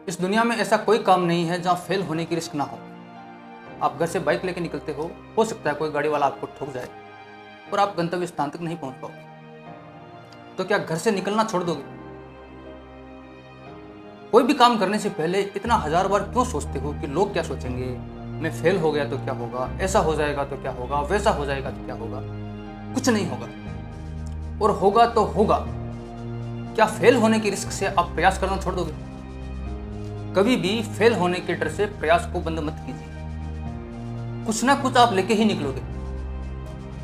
इस दुनिया में ऐसा कोई काम नहीं है जहाँ फेल होने की रिस्क ना हो। आप घर से बाइक लेके निकलते हो सकता है कोई गाड़ी वाला आपको ठोक जाए और आप गंतव्य स्थान तक नहीं पहुंच पाओगे। तो क्या घर से निकलना छोड़ दोगे? कोई भी काम करने से पहले इतना हजार बार क्यों सोचते हो कि लोग क्या सोचेंगे, मैं फेल हो गया तो क्या होगा, ऐसा हो जाएगा तो क्या होगा, वैसा हो जाएगा तो क्या होगा? कुछ नहीं होगा, और होगा तो होगा। क्या फेल होने की रिस्क से आप प्रयास करना छोड़ दोगे? कभी भी फेल होने के डर से प्रयास को बंद मत कीजिए। कुछ ना कुछ आप लेके ही निकलोगे,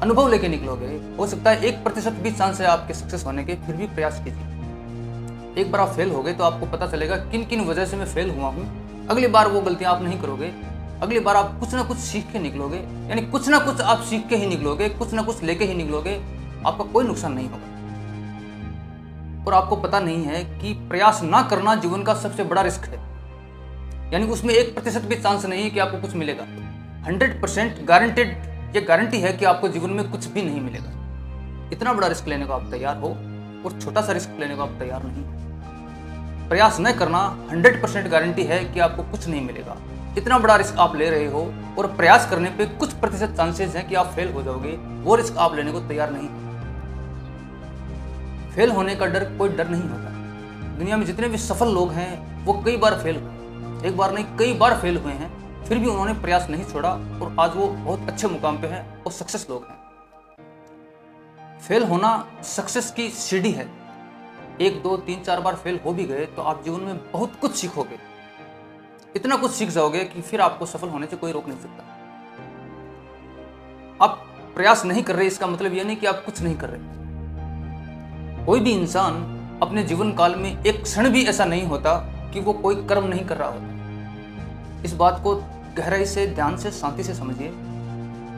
अनुभव लेके निकलोगे। हो सकता है 1% भी चांस है आपके सक्सेस होने के, फिर भी प्रयास कीजिए। एक बार आप फेल हो गए तो आपको पता चलेगा किन किन वजह से मैं फेल हुआ हूँ। अगली बार वो गलतियां आप नहीं करोगे। अगली बार आप कुछ ना कुछ सीख के निकलोगे, यानी कुछ ना कुछ आप सीख के ही निकलोगे, कुछ ना कुछ लेके ही निकलोगे। आपका कोई नुकसान नहीं होगा। और आपको पता नहीं है कि प्रयास ना करना जीवन का सबसे बड़ा रिस्क है। यानी उसमें 1% भी चांस नहीं है कि आपको कुछ मिलेगा। 100% गारंटेड, ये गारंटी है कि आपको जीवन में कुछ भी नहीं मिलेगा। इतना बड़ा रिस्क लेने को आप तैयार हो और छोटा सा रिस्क लेने को आप तैयार नहीं। प्रयास न करना 100% गारंटी है कि आपको कुछ नहीं मिलेगा। इतना बड़ा रिस्क आप ले रहे हो और प्रयास करने पे कुछ प्रतिशत चांसेस हैं कि आप फेल हो जाओगे, वो रिस्क आप लेने को तैयार नहीं। फेल होने का डर कोई डर नहीं होता। दुनिया में जितने भी सफल लोग हैं वो कई बार फेल हुए, एक बार नहीं कई बार फेल हुए हैं, फिर भी उन्होंने प्रयास नहीं छोड़ा और आज वो बहुत अच्छे मुकाम पे हैं और सक्सेस लोग हैं। फेल होना सक्सेस की सीढ़ी है। 1 2 3 4 बार फेल हो भी गए तो आप जीवन में बहुत कुछ सीखोगे। इतना कुछ सीख जाओगे कि फिर आपको सफल होने से कोई रोक नहीं सकता। आप प्रयास नहीं कर रहे इसका मतलब यह नहीं कि आप कुछ नहीं कर रहे। कोई भी इंसान अपने जीवन काल में एक क्षण भी ऐसा नहीं होता कि वो कोई कर्म नहीं कर रहा होता। इस बात को गहराई से, ध्यान से, शांति से समझिए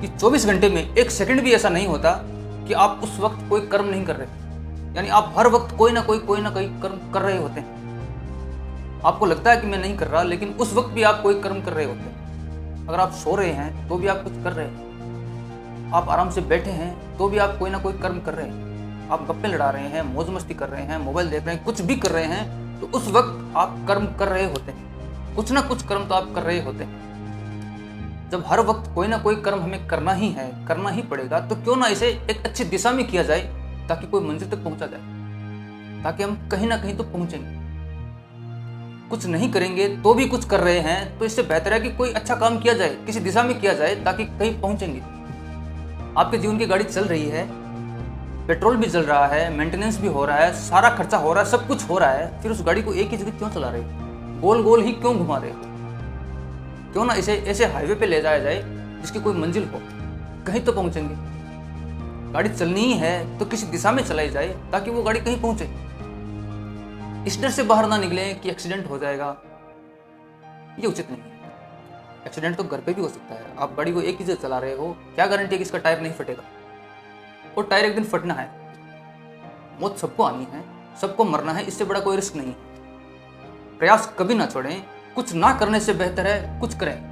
कि 24 घंटे में 1 सेकंड भी ऐसा नहीं होता कि आप उस वक्त कोई कर्म नहीं कर रहे। यानी आप हर वक्त कोई ना कोई कर्म कर रहे होते हैं। आपको लगता है कि मैं नहीं कर रहा, लेकिन उस वक्त भी आप कोई कर्म कर रहे होते हैं। अगर आप सो रहे हैं तो भी आप कुछ कर रहे हैं। आप आराम से बैठे हैं तो भी आप कोई ना कोई कर्म कर रहे हैं। आप गप्पे लड़ा रहे हैं, मौज मस्ती कर रहे हैं, मोबाइल देख रहे हैं, कुछ भी कर रहे हैं, तो उस वक्त आप कर्म कर रहे होते हैं। कुछ ना कुछ कर्म तो आप कर रहे होते हैं। जब हर वक्त कोई ना कोई कर्म हमें करना ही है, करना ही पड़ेगा, तो क्यों ना इसे एक अच्छी दिशा में किया जाए ताकि कोई मंजिल तक पहुंचा जाए, ताकि हम कहीं ना कहीं तो पहुंचेंगे। कुछ नहीं करेंगे तो भी कुछ कर रहे हैं, तो इससे बेहतर है कि कोई अच्छा काम किया जाए, किसी दिशा में किया जाए ताकि कहीं पहुंचेंगे। आपके जीवन की गाड़ी चल रही है, पेट्रोल भी जल रहा है, मेंटेनेंस भी हो रहा है, सारा खर्चा हो रहा है, सब कुछ हो रहा है, फिर उस गाड़ी को एक ही जगह क्यों चला रहे हो? गोल गोल ही क्यों घुमा रहे हो? क्यों ना इसे ऐसे हाईवे पे ले जाया जाए जिसकी कोई मंजिल हो, कहीं तो पहुंचेंगे। गाड़ी चलनी ही है तो किसी दिशा में चलाई जाए ताकि वो गाड़ी कहीं पहुंचे। इस डर से बाहर ना निकले कि एक्सीडेंट हो जाएगा, ये उचित नहीं है। एक्सीडेंट तो घर पे भी हो सकता है। आप गाड़ी को एक ही जगह चला रहे हो, क्या गारंटी है कि इसका टायर नहीं फटेगा? और टायर एक दिन फटना है। मौत सबको आनी है, सबको मरना है, इससे बड़ा कोई रिस्क नहीं है। प्रयास कभी ना छोड़ें। कुछ ना करने से बेहतर है कुछ करें।